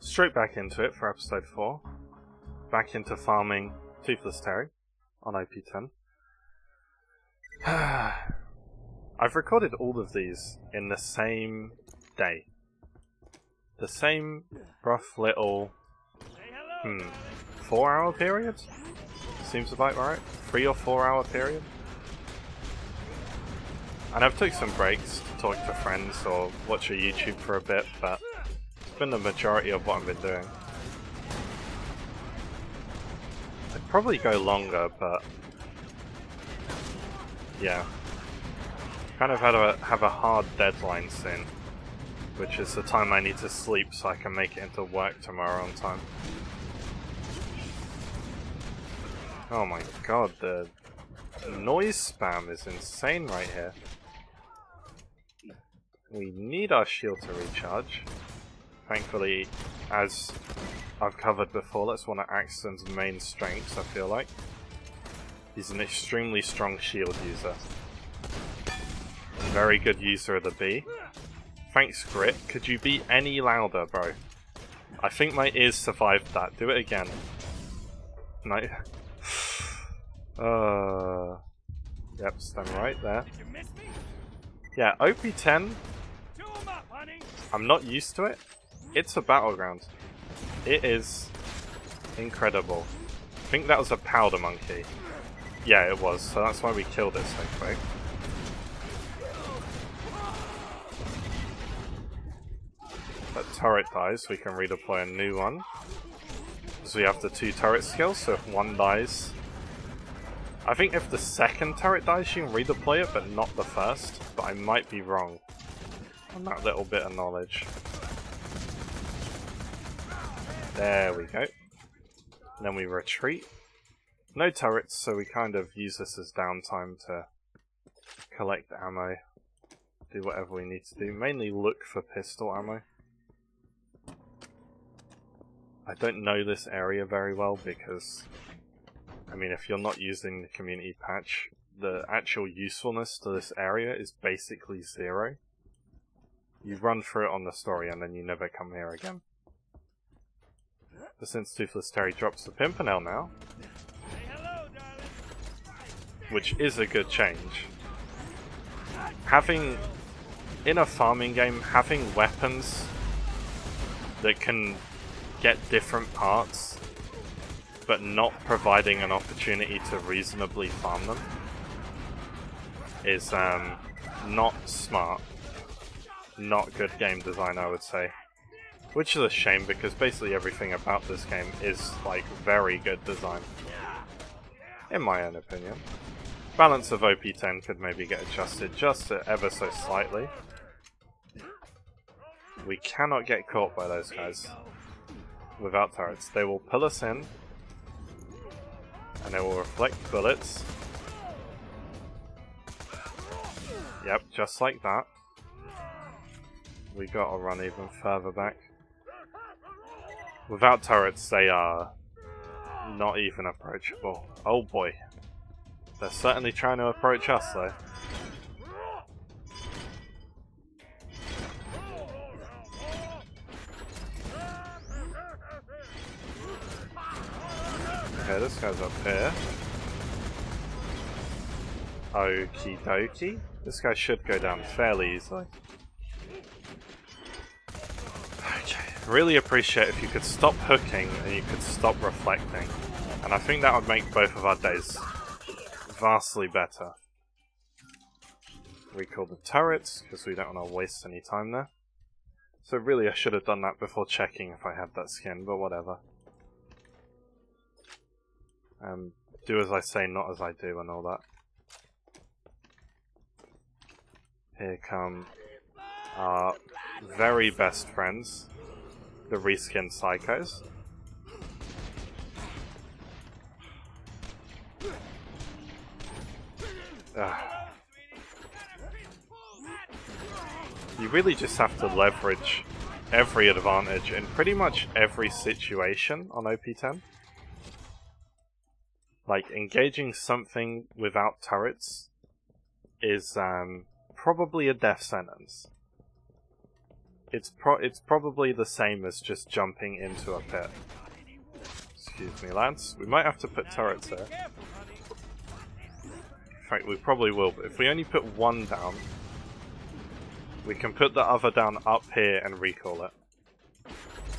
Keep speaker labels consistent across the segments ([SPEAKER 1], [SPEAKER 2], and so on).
[SPEAKER 1] Straight back into it for episode 4. Back into farming Toothless Terry on OP10. I've recorded all of these in the same day. The same rough little 4-hour period? Seems about right. 3 or 4 hour period. And I've took some breaks to talk to friends or watch a YouTube for a bit, but it's been the majority of what I've been doing. I'd probably go longer, but yeah. Kind of have a hard deadline soon, which is the time I need to sleep so I can make it into work tomorrow on time. Oh my god, the noise spam is insane right here. We need our shield to recharge. Thankfully, as I've covered before, that's one of Axton's main strengths, I feel like. He's an extremely strong shield user. Very good user of the B. Thanks, Grit. Could you be any louder, bro? I think my ears survived that. Do it again. No. Yep, stand right there. Yeah, OP10. I'm not used to it. It's a battleground. It is incredible. I think that was a powder monkey. Yeah, it was, so that's why we killed it so quick. That turret dies, we can redeploy a new one. Because we have the 2 turret skills, so if one dies... I think if the second turret dies, you can redeploy it, but not the first. But I might be wrong on that little bit of knowledge. There we go. And then we retreat. No turrets, so we kind of use this as downtime to collect ammo. Do whatever we need to do. Mainly look for pistol ammo. I don't know this area very well because, I mean, if you're not using the community patch, the actual usefulness to this area is basically 0. You run through it on the story and then you never come here again. But since Toothless Terry drops the Pimpernel now, which is a good change, having, in a farming game, having weapons that can get different parts but not providing an opportunity to reasonably farm them is not smart. Not good game design, I would say. Which is a shame because basically everything about this game is like very good design. In my own opinion. Balance of OP10 could maybe get adjusted just ever so slightly. We cannot get caught by those guys without turrets. They will pull us in and they will reflect bullets. Yep, just like that. We gotta run even further back. Without turrets, they are not even approachable. Oh boy. They're certainly trying to approach us though. Okay, this guy's up here. Okie dokie. This guy should go down fairly easily. Okay, really appreciate if you could stop hooking and you could stop reflecting. And I think that would make both of our days vastly better. Recall the turrets, because we don't want to waste any time there. So really I should have done that before checking if I had that skin, but whatever. Do as I say, not as I do and all that. Here come our very best friends, the reskin psychos. You really just have to leverage every advantage in pretty much every situation on OP10. Like, engaging something without turrets is probably a death sentence. it's probably the same as just jumping into a pit. Excuse me, lads. We might have to put turrets there. In fact, we probably will, but if we only put one down, we can put the other down up here and recall it.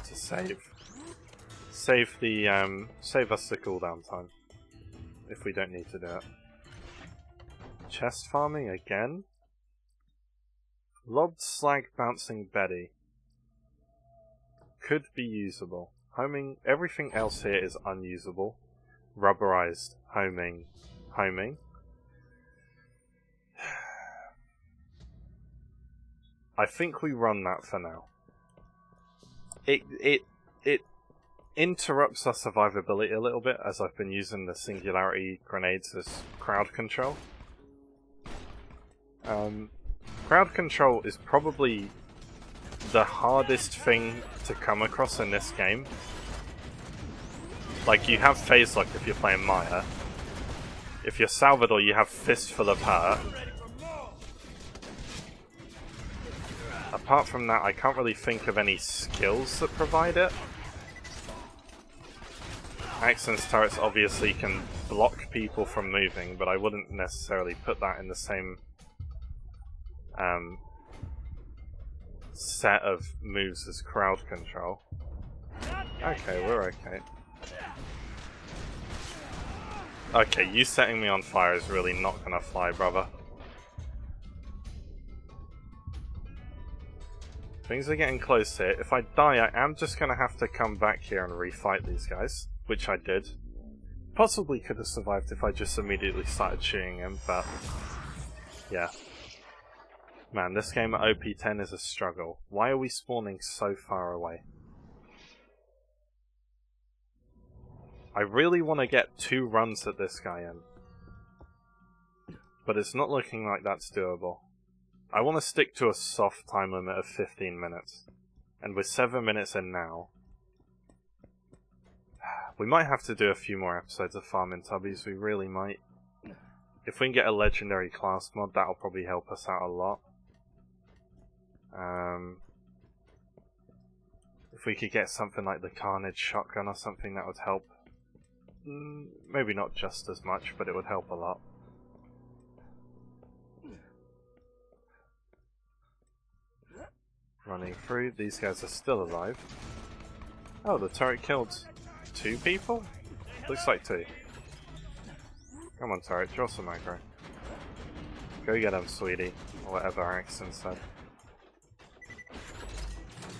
[SPEAKER 1] To save us the cooldown time. If we don't need to do it. Chest farming again? Lobbed slag bouncing Betty. Could be usable. Homing, everything else here is unusable. Rubberized, homing. I think we run that for now. It interrupts our survivability a little bit, as I've been using the singularity grenades as crowd control. Crowd control is probably the hardest thing to come across in this game. Like, you have phase lock if you're playing Maya. If you're Salvador, you have Fistful of Hurt. Apart from that, I can't really think of any skills that provide it. Axton's turrets obviously can block people from moving, but I wouldn't necessarily put that in the same set of moves as crowd control. Okay, we're okay. Okay, you setting me on fire is really not gonna fly, brother. Things are getting close here. If I die, I am just gonna have to come back here and refight these guys, which I did. Possibly could have survived if I just immediately started shooting him, but yeah. Man, this game at OP10 is a struggle. Why are we spawning so far away? I really want to get 2 runs at this guy in. But it's not looking like that's doable. I want to stick to a soft time limit of 15 minutes. And we're 7 minutes in now. We might have to do a few more episodes of Farming Tubbies, we really might. If we can get a legendary class mod, that'll probably help us out a lot. If we could get something like the Carnage shotgun or something, that would help. Maybe not just as much, but it would help a lot. Running through, these guys are still alive. Oh, the turret killed 2 people? Looks like 2. Come on, turret, draw some aggro. Go get him, sweetie, or whatever Axton said.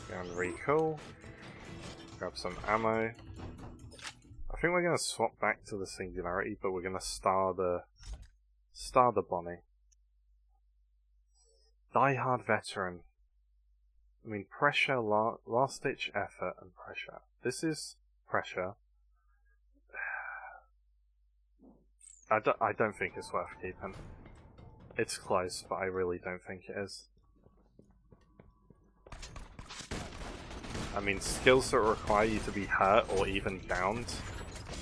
[SPEAKER 1] Go and recall. Grab some ammo. I think we're going to swap back to the singularity, but we're going to star the Bonnie. Die Hard Veteran. I mean, pressure, last ditch effort, and pressure. This is pressure. I don't think it's worth keeping. It's close, but I really don't think it is. I mean, skills that require you to be hurt or even downed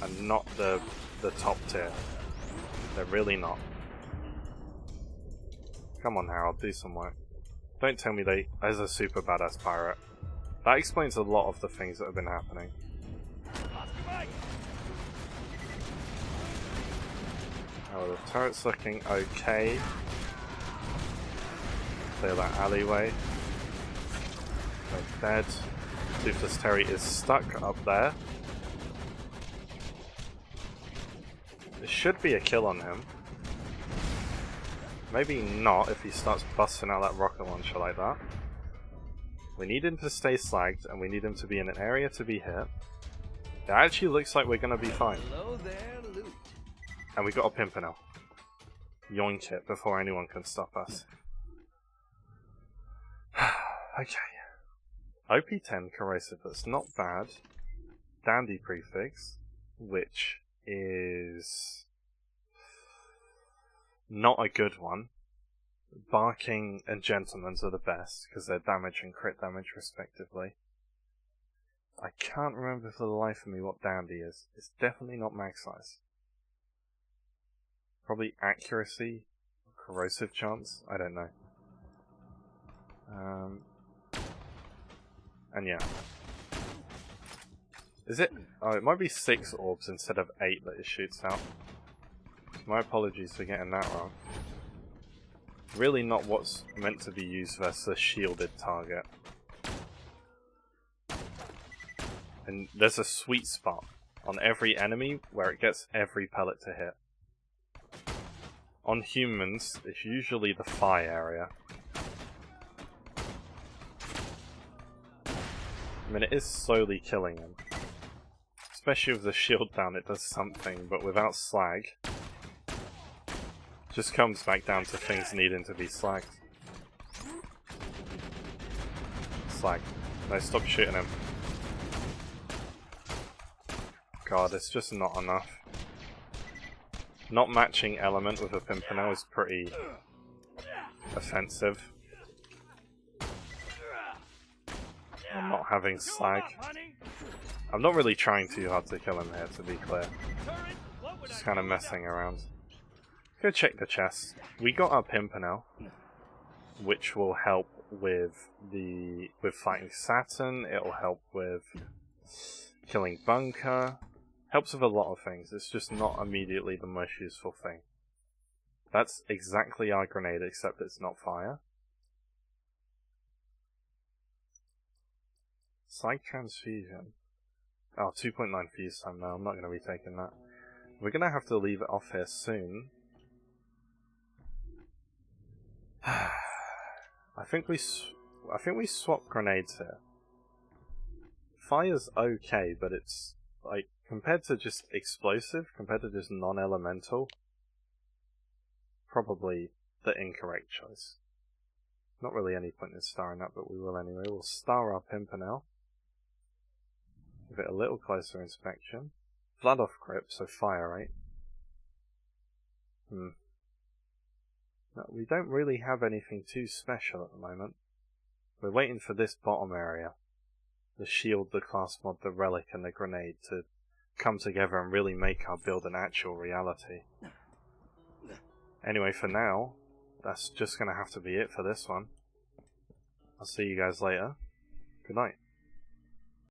[SPEAKER 1] are not the top tier. They're really not. Come on, Harold, do some work. Don't tell me there's a super badass pirate. That explains a lot of the things that have been happening. Oh, the turret's looking okay. Clear that alleyway. They're dead. Toothless Terry is stuck up there. There should be a kill on him. Maybe not if he starts busting out that rocket launcher like that. We need him to stay slagged, and we need him to be in an area to be hit. It actually looks like we're going to be fine. And we got a Pimpernel. Yoink it before anyone can stop us. Okay. OP10 corrosive, that's not bad. Dandy Prefix, which is not a good one. Barking and Gentleman's are the best, because they're damage and crit damage respectively. I can't remember for the life of me what Dandy is. It's definitely not max size. Probably accuracy, corrosive chance, I don't know. And yeah. Is it? Oh, it might be 6 orbs instead of 8 that it shoots out. My apologies for getting that wrong. Really not what's meant to be used versus a shielded target. And there's a sweet spot on every enemy where it gets every pellet to hit. On humans, it's usually the thigh area. I mean, it is slowly killing them. Especially with the shield down, it does something, but without slag, it just comes back down to things needing to be slagged. Slag. No, stop shooting him. God, it's just not enough. Not matching element with a Pimpernel is pretty offensive. I'm not having slag. I'm not really trying too hard to kill him here, to be clear. Just kind of messing around. Go check the chest. We got our Pimpernel, which will help with fighting Saturn. It'll help with killing Bunker. Helps with a lot of things. It's just not immediately the most useful thing. That's exactly our grenade, except it's not fire. Psych transfusion. Oh, 2.9 fuse time now. I'm not going to be taking that. We're going to have to leave it off here soon. I think we swap grenades here. Fire's okay, but it's like compared to just explosive, compared to just non-elemental, probably the incorrect choice. Not really any point in starring that, but we will anyway. We'll star our Pimpernel. Give it a little closer inspection. Flood off grip, so fire rate. No, we don't really have anything too special at the moment. We're waiting for this bottom area. The shield, the class mod, the relic, and the grenade to come together and really make our build an actual reality. Anyway, for now, that's just going to have to be it for this one. I'll see you guys later. Good night.